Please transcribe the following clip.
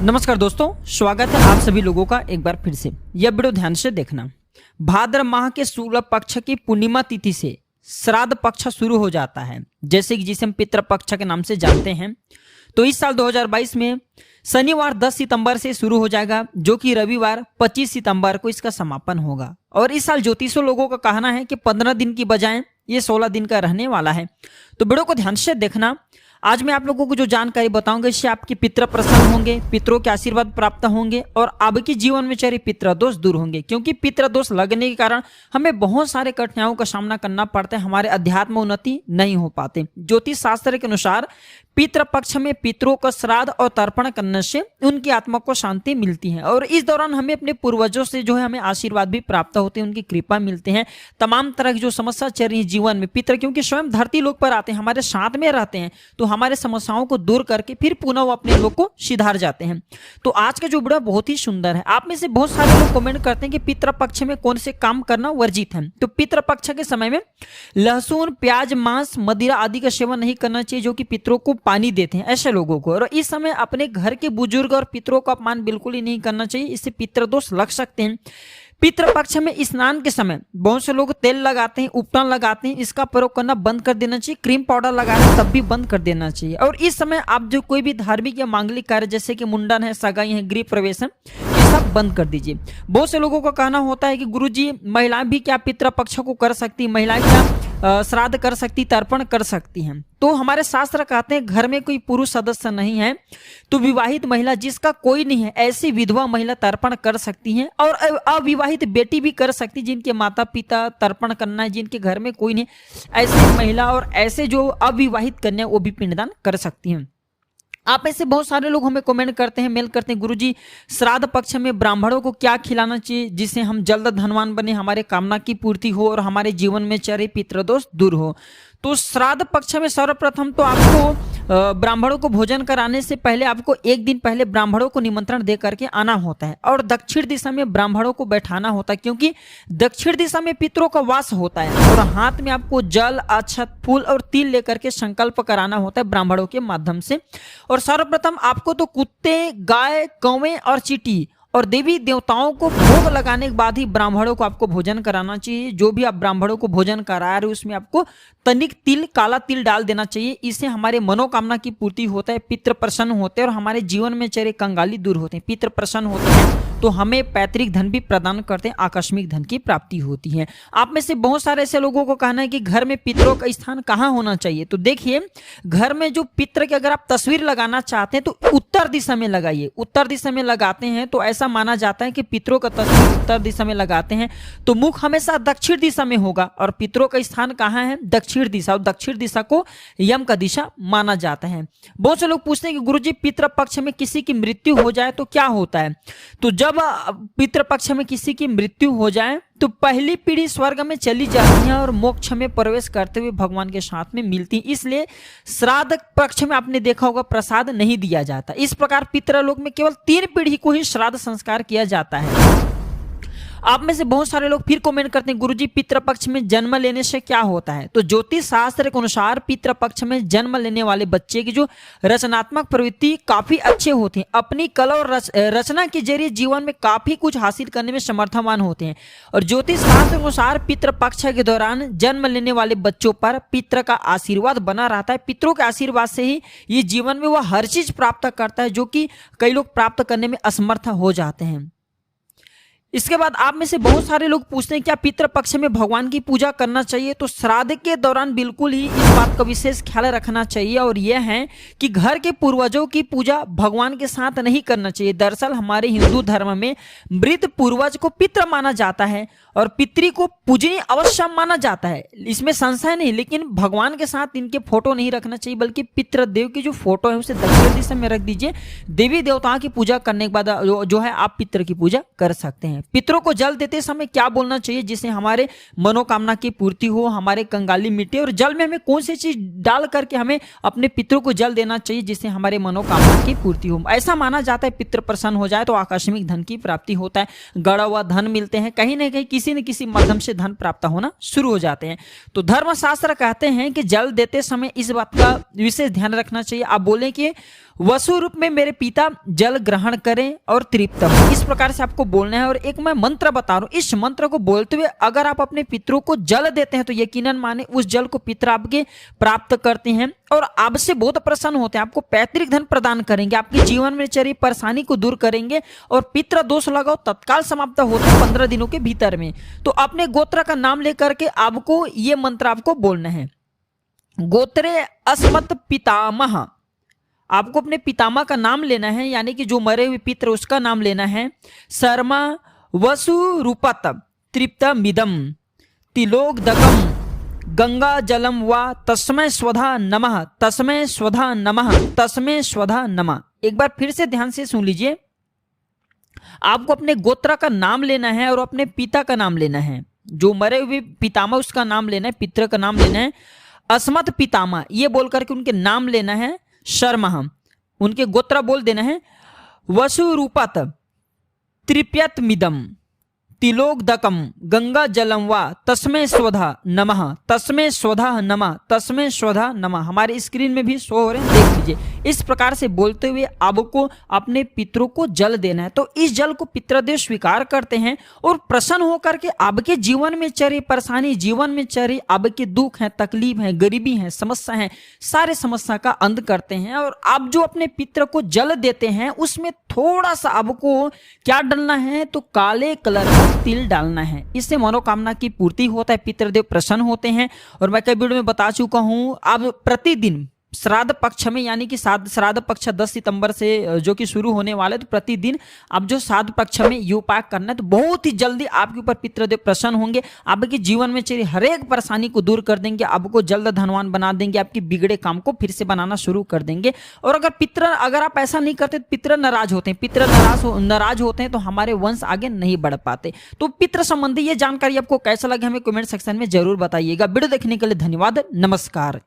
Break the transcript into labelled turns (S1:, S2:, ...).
S1: नमस्कार दोस्तों, स्वागत है आप सभी लोगों का एक बार फिर से। यह वीडियो ध्यान से देखना। भाद्र माह के शुक्ल पक्ष की पूर्णिमा तिथि से श्राद्ध पक्ष शुरू हो जाता है, जैसे कि जिसे हम पितृ पक्ष के नाम से जानते हैं। तो इस साल 2022 में शनिवार 10 सितंबर से शुरू हो जाएगा, जो कि रविवार 25 सितंबर को इसका समापन होगा। और इस साल ज्योतिषों लोगों का कहना है कि 15 दिन की बजाय ये 16 दिन का रहने वाला है। तो वीडियो को ध्यान से देखना। आज मैं आप लोगों को जो जानकारी बताऊंगा, इससे आपके पितृ प्रसन्न होंगे, पितरों के आशीर्वाद प्राप्त होंगे और आपके जीवन में चले पितृ दोष दूर होंगे। क्योंकि पितृ दोष लगने के कारण हमें बहुत सारे कठिनाइयों का सामना करना पड़ता है, हमारे अध्यात्म उन्नति नहीं हो पाते। ज्योतिष शास्त्र के अनुसार पितृ पक्ष में पितरों का श्राद्ध और तर्पण करने से उनकी आत्मा को शांति मिलती है और इस दौरान हमें अपने पूर्वजों से जो है हमें आशीर्वाद भी प्राप्त होते हैं, उनकी कृपा मिलते हैं। तमाम तरह की जो समस्या चल रही है जीवन में, पितर क्योंकि स्वयं धरती लोक पर आते हैं, हमारे साथ में रहते हैं, तो हमारे समस्याओं को दूर करके फिर पुनः वो अपने लोग को सुधार जाते हैं। तो आज का जो वीडियो बहुत ही सुंदर है। आप में से बहुत सारे लोग कमेंट करते हैं कि पितृ पक्ष में कौन से काम करना वर्जित है। तो पितृ पक्ष के समय में लहसुन, प्याज, मांस, मदिरा आदि का सेवन नहीं करना चाहिए, जो कि पितरों को पानी देते हैं ऐसे लोगों को। और इस समय अपने घर के बुजुर्ग और पितरों का अपमान बिल्कुल ही नहीं करना चाहिए, इससे पितृ दोष लग सकते हैं। पितृ पक्ष में स्नान के समय बहुत से लोग तेल लगाते हैं, उपटन लगाते हैं, इसका प्रयोग करना बंद कर देना चाहिए। क्रीम पाउडर लगाना तब भी बंद कर देना चाहिए। और इस समय आप जो कोई भी धार्मिक या मांगलिक कार्य जैसे कि मुंडन है, सगाई है, गृह प्रवेश है, ये सब बंद कर दीजिए। बहुत से लोगों का कहना होता है कि गुरुजी महिलाएं भी क्या पितृ पक्ष को कर सकती, महिलाएं क्या श्राद्ध कर सकती, तर्पण कर सकती हैं। तो हमारे शास्त्र कहते हैं घर में कोई पुरुष सदस्य नहीं है तो विवाहित महिला जिसका कोई नहीं है, ऐसी विधवा महिला तर्पण कर सकती हैं। और अविवाहित बेटी भी कर सकती, जिनके माता पिता तर्पण करना है, जिनके घर में कोई नहीं, ऐसी महिला और ऐसे जो अविवाहित कन्या वो भी पिंडदान कर सकती हैं। आप ऐसे बहुत सारे लोग हमें कमेंट करते हैं, मेल करते हैं, गुरुजी श्राद्ध पक्ष में ब्राह्मणों को क्या खिलाना चाहिए जिससे हम जल्द धनवान बने, हमारे कामना की पूर्ति हो और हमारे जीवन में चरे पितृदोष दूर हो। तो श्राद्ध पक्ष में सर्वप्रथम तो आपको ब्राह्मणों को भोजन कराने से पहले आपको एक दिन पहले ब्राह्मणों को निमंत्रण दे करके आना होता है और दक्षिण दिशा में ब्राह्मणों को बैठाना होता है, क्योंकि दक्षिण दिशा में पितरों का वास होता है। और हाथ में आपको जल, अक्षत, फूल और तिल लेकर के संकल्प कराना होता है ब्राह्मणों के माध्यम से। और सर्वप्रथम आपको तो कुत्ते, गाय, कौवे और चींटी और देवी देवताओं को भोग लगाने के बाद ही ब्राह्मणों को आपको भोजन कराना चाहिए। जो भी आप ब्राह्मणों को भोजन करा रहे हो उसमें आपको तनिक तिल, काला तिल डाल देना चाहिए। इससे हमारे मनोकामना की पूर्ति होता है, पितृ प्रसन्न होते हैं और हमारे जीवन में चले कंगाली दूर होते हैं। पितृ प्रसन्न होते हैं तो हमें पैतृक धन भी प्रदान करते हैं, आकस्मिक धन की प्राप्ति होती है। आप में से बहुत सारे ऐसे लोगों को कहना है कि घर में पितरों का स्थान कहाँ होना चाहिए। तो देखिए, घर में जो पितर की अगर आप तस्वीर लगाना चाहते हैं तो उत्तर दिशा में लगाइए। उत्तर दिशा में लगाते हैं तो ऐसा माना जाता है कि पितरों का तस्वीर उत्तर दिशा में लगाते हैं तो मुख हमेशा दक्षिण दिशा में होगा। और पितरों का स्थान कहाँ है? दक्षिण दिशा। और दक्षिण दिशा को यम का दिशा माना जाता है। बहुत से लोग पूछते हैं कि गुरुजी पितृ पक्ष में किसी की मृत्यु हो जाए तो क्या होता है। तो जब पितृ पक्ष में किसी की मृत्यु हो जाए तो पहली पीढ़ी स्वर्ग में चली जाती है और मोक्ष में प्रवेश करते हुए भगवान के साथ में मिलती है। इसलिए श्राद्ध पक्ष में आपने देखा होगा प्रसाद नहीं दिया जाता। इस प्रकार पितृलोक में केवल 3 पीढ़ी को ही श्राद्ध संस्कार किया जाता है। आप में से बहुत सारे लोग फिर कमेंट करते हैं, गुरुजी पितृ पक्ष में जन्म लेने से क्या होता है। तो ज्योतिष शास्त्र के अनुसार पितृ पक्ष में जन्म लेने वाले बच्चे की जो रचनात्मक प्रवृत्ति काफी अच्छे होते हैं, अपनी कला और रचना के जरिए जीवन में काफी कुछ हासिल करने में समर्थवान होते हैं। और ज्योतिष शास्त्र के अनुसार पितृ पक्ष के दौरान जन्म लेने वाले बच्चों पर पितृ का आशीर्वाद बना रहता है। पितरों के आशीर्वाद से ही ये जीवन में वह हर चीज प्राप्त करता है, जो कि कई लोग प्राप्त करने में असमर्थ हो जाते हैं। इसके बाद आप में से बहुत सारे लोग पूछते हैं क्या पितृ पक्ष में भगवान की पूजा करना चाहिए। तो श्राद्ध के दौरान बिल्कुल ही इस बात का विशेष ख्याल रखना चाहिए और यह है कि घर के पूर्वजों की पूजा भगवान के साथ नहीं करना चाहिए। दरअसल हमारे हिंदू धर्म में मृत पूर्वज को पितृ माना जाता है और पितृ को पूजनीय अवश्य माना जाता है, इसमें संशय नहीं। लेकिन भगवान के साथ इनके फोटो नहीं रखना चाहिए, बल्कि पितृदेव की जो फोटो है उसे दक्षिण दिशा में रख दीजिए। देवी देवताओं की पूजा करने के बाद जो है आप पितृ की पूजा कर सकते हैं। पितरों को जल देते समय क्या बोलना चाहिए जिससे हमारे मनोकामना की पूर्ति हो, हमारे कंगाली मिटे, और जल में हमें कौन सी चीज डाल करके हमें अपने पितरों को जल देना चाहिए जिससे हमारे मनोकामना की पूर्ति हो। ऐसा माना जाता है पितृ प्रसन्न हो जाए तो आकस्मिक धन की प्राप्ति होता है, गड़ा हुआ धन मिलते हैं, कहीं ना कहीं किसी न किसी माध्यम से धन प्राप्त होना शुरू हो जाते हैं। तो धर्मशास्त्र कहते हैं कि जल देते समय इस बात का विशेष ध्यान रखना चाहिए। आप बोले कि वसु रूप में मेरे पिता जल ग्रहण करें और तृप्त हो, इस प्रकार से आपको बोलना है। और एक मैं मंत्र बता रहा हूं, इस मंत्र को बोलते हुए अगर आप अपने पितरों को जल देते हैं तो यकीनन माने उस जल को पितर आपके प्राप्त करते हैं और आपसे बहुत प्रसन्न होते हैं, आपको पैतृक धन प्रदान करेंगे, आपके जीवन में चली परेशानी को दूर करेंगे और पितृ दोष लगाओ तत्काल समाप्त होते हैं 15 दिनों के भीतर में। तो अपने गोत्र का नाम लेकर के आपको ये मंत्र आपको बोलना है। गोत्रे अस्मत् पितामह, आपको अपने पितामह का नाम लेना है, यानी कि जो मरे हुए पितर उसका नाम लेना है। शर्मा वसु रूपत तृप्तमिदम तिलोकदकम गंगा जलम वा तस्मै स्वधा नमः, तस्मै स्वधा नमः, तस्मै स्वधा नमः। एक बार फिर से ध्यान से सुन लीजिए, आपको अपने गोत्र का नाम लेना है और अपने पिता का नाम लेना है। जो मरे हुए पितामह उसका नाम लेना है, पितर का नाम लेना है। अस्मत् पितामह ये बोल करके उनके नाम लेना है। शर्मा उनके गोत्र बोल देना है। वसु रूपत तृप्यतमिदम तिलोकदकम गंगा जलम वा तस्मै स्वधा नमः, तस्मै स्वधा नमः, तस्मै स्वधा नमः। हमारे स्क्रीन में भी शो हो रहे हैं, देख लीजिए। इस प्रकार से बोलते हुए आपको अपने पितरों को जल देना है। तो इस जल को पितृदेव स्वीकार करते हैं और प्रसन्न होकर के आपके जीवन में चली परेशानी, जीवन में चली आपके दुख है, तकलीफ है, गरीबी है, समस्या है, सारे समस्या का अंत करते हैं। और आप जो अपने पितर को जल देते हैं उसमें थोड़ा सा आपको क्या डालना है, तो काले कलर का तिल डालना है। इससे मनोकामना की पूर्ति होता है, पितृदेव प्रसन्न होते हैं। और मैं कई वीडियो में बता चुका हूं, आप प्रतिदिन श्राद्ध पक्ष में, यानी कि श्राद्ध पक्ष 10 सितंबर से जो कि शुरू होने वाले, तो प्रतिदिन आप जो श्राद्ध पक्ष में ये उपाय करना है तो बहुत ही जल्दी आपके ऊपर पितृदेव प्रसन्न होंगे, आपके जीवन में चली हर एक परेशानी को दूर कर देंगे, आपको जल्द धनवान बना देंगे, आपके बिगड़े काम को फिर से बनाना शुरू कर देंगे। और अगर आप ऐसा नहीं करते तो पितृ नाराज होते हैं, पितृ नाराज होते हैं तो हमारे वंश आगे नहीं बढ़ पाते। तो पितृ संबंधी ये जानकारी आपको कैसा लगे हमें कमेंट सेक्शन में जरूर बताइएगा। वीडियो देखने के लिए धन्यवाद, नमस्कार।